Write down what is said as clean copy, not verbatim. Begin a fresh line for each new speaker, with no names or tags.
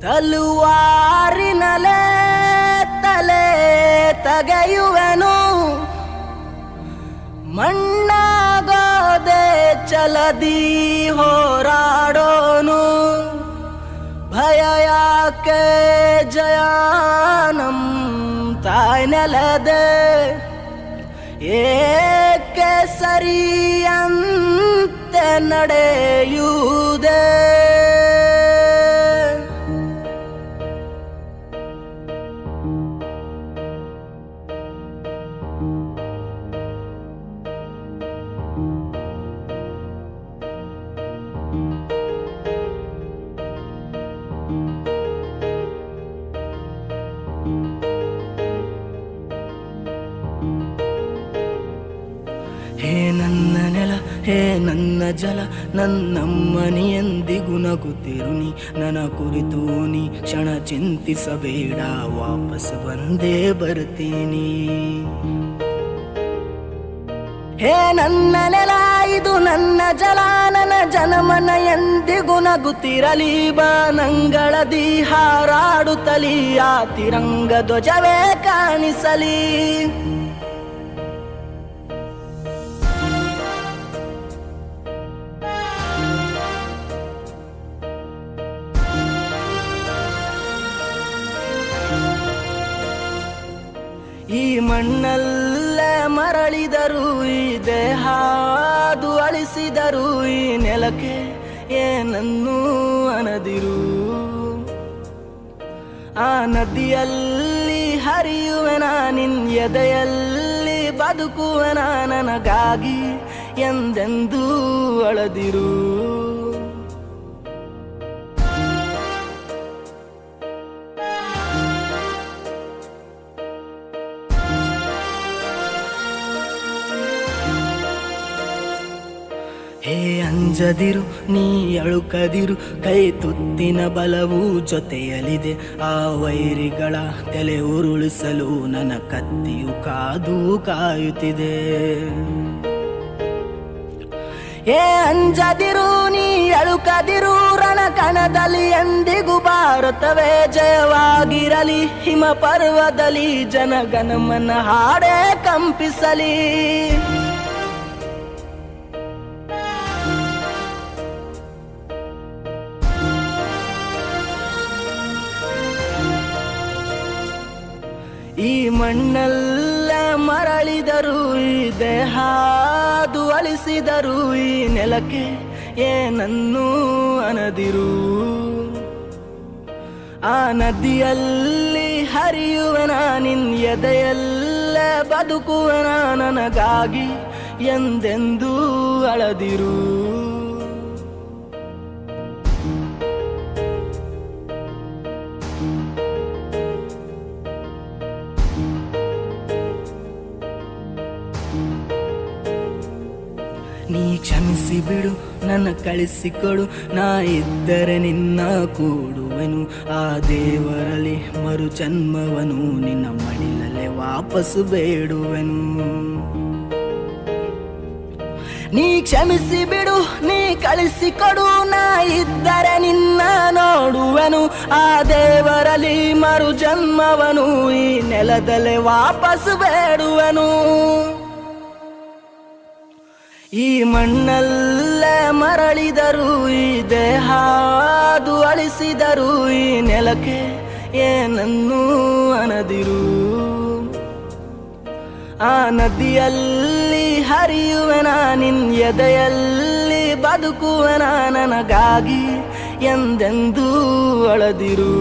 ತಲುವಾರಿನಲೆ ತಲೆ ತಗೆಯುವೆನು, ಮಣ್ಣಾಗೋದೆ ಚಲದಿ ಹೋರಾಡೋನು. ಭಯ ಯಾಕೆ ಜಯಾನಂ ತಾಯ್ನೆಲದೆ, ಏಕೆ ಸರಿಯಂತೆ ನಡೆಯುವುದೇ. ಹೇ ನನ್ನ ನೆಲ, ಹೇ ನನ್ನ ಜಲ, ನನ್ನಮ್ಮನಿ ಎಂದಿಗೂ ನಗುತ್ತಿರುನಿ. ನನ್ನ ಕುರಿತು ನೀ ಕ್ಷಣ ಚಿಂತಿಸಬೇಡ, ವಾಪಸ್ ಬಂದೇ ಬರ್ತೀನಿ. ಹೇ ನನ್ನ ನೆಲ, ಇದು ನನ್ನ ಜಲ, ನನ್ನ ಜನಮನ ಎಂದಿಗೂ ನಗುತ್ತಿರಲಿ. ಬಾನಂಗಳದಿ ಹಾರಾಡುತ್ತಲಿ, ಆ ತಿರಂಗ ಧ್ವಜವೇ ಕಾಣಿಸಲಿ. ಈ ಮಣ್ಣಲ್ಲೇ ಮರಳಿದರು, ಈ ದೇಹಾದು ಅಳಿಸಿದರು, ಈ ನೆಲಕ್ಕೆ ಏನನ್ನೂ ಅನದಿರು. ಆ ನದಿಯಲ್ಲಿ ಹರಿಯುವೆನ, ನಿನ್ ಎದೆಯಲ್ಲಿ ಬದುಕುವೆನ, ನನಗಾಗಿ ಎಂದೆಂದೂ ಅಳದಿರು. ಹೇ ಅಂಜದಿರು, ನೀ ಅಳುಕದಿರು, ಕೈ ತುತ್ತಿನ ಬಲವು ಜೊತೆಯಲಿದೆ. ಆ ವೈರಿಗಳ ತಲೆ ಉರುಳಿಸಲು ನನ್ನ ಕತ್ತಿಯು ಕಾದು ಕಾಯುತ್ತಿದೆ. ಹೇ ಅಂಜದಿರು, ನೀ ಅಳುಕದಿರು, ರಣಕಣದಲ್ಲಿ ಎಂದಿಗೂ ಭಾರತವೇ ಜಯವಾಗಿರಲಿ. ಹಿಮ ಪರ್ವದಲ್ಲಿ ಜನಗಣಮನ ಹಾಡೇ ಕಂಪಿಸಲಿ. ಈ ಮಣ್ಣಲ್ಲ ಮರಳಿದರು, ಈ ದೇಹಾದು ಅಳಿಸಿದರು, ಈ ನೆಲಕ್ಕೆ ಏನನ್ನೂ ಅನದಿರು. ಆ ನದಿಯಲ್ಲಿ ಹರಿಯುವೆನ, ನಿನ್ ಎದೆಯಲ್ಲೇ ಬದುಕುವೆನ, ನನಗಾಗಿ ಎಂದೆಂದೂ ಅಳದಿರು. ನೀ ಕ್ಷಮಿಸಿ ಬಿಡು, ನನ್ನ ಕಳಿಸಿಕೊಡು, ನಾ ಇದ್ದರೆ ನಿನ್ನ ಕೂಡುವೆನು. ಆ ದೇವರಲ್ಲಿ ಮರು ಜನ್ಮವನು, ನಿನ್ನ ಮಡಿಲಲ್ಲೇ ವಾಪಸ್ಸು ಬೇಡುವೆನು. ನೀ ಕ್ಷಮಿಸಿ ಬಿಡು, ನೀ ಕಳಿಸಿಕೊಡು, ನಾ ಇದ್ದರೆ ನಿನ್ನ ನೋಡುವೆನು. ಆ ದೇವರಲ್ಲಿ ಮರು ಜನ್ಮವನು, ಈ ನೆಲದಲ್ಲೇ ವಾಪಸ್ಸು ಬೇಡುವೆನು. ಈ ಮಣ್ಣಲ್ಲೇ ಮರಳಿದರು, ಈ ದೇಹಾದು ಅಳಿಸಿದರು, ಈ ನೆಲಕ್ಕೆ ಏನನ್ನೂ ಅನದಿರು. ಆ ನದಿಯಲ್ಲಿ ಹರಿಯುವೆನ, ನಿನ್ ಎದೆಯಲ್ಲಿ ಬದುಕುವೆನ, ನನಗಾಗಿ ಎಂದೆಂದೂ ಅಳದಿರು.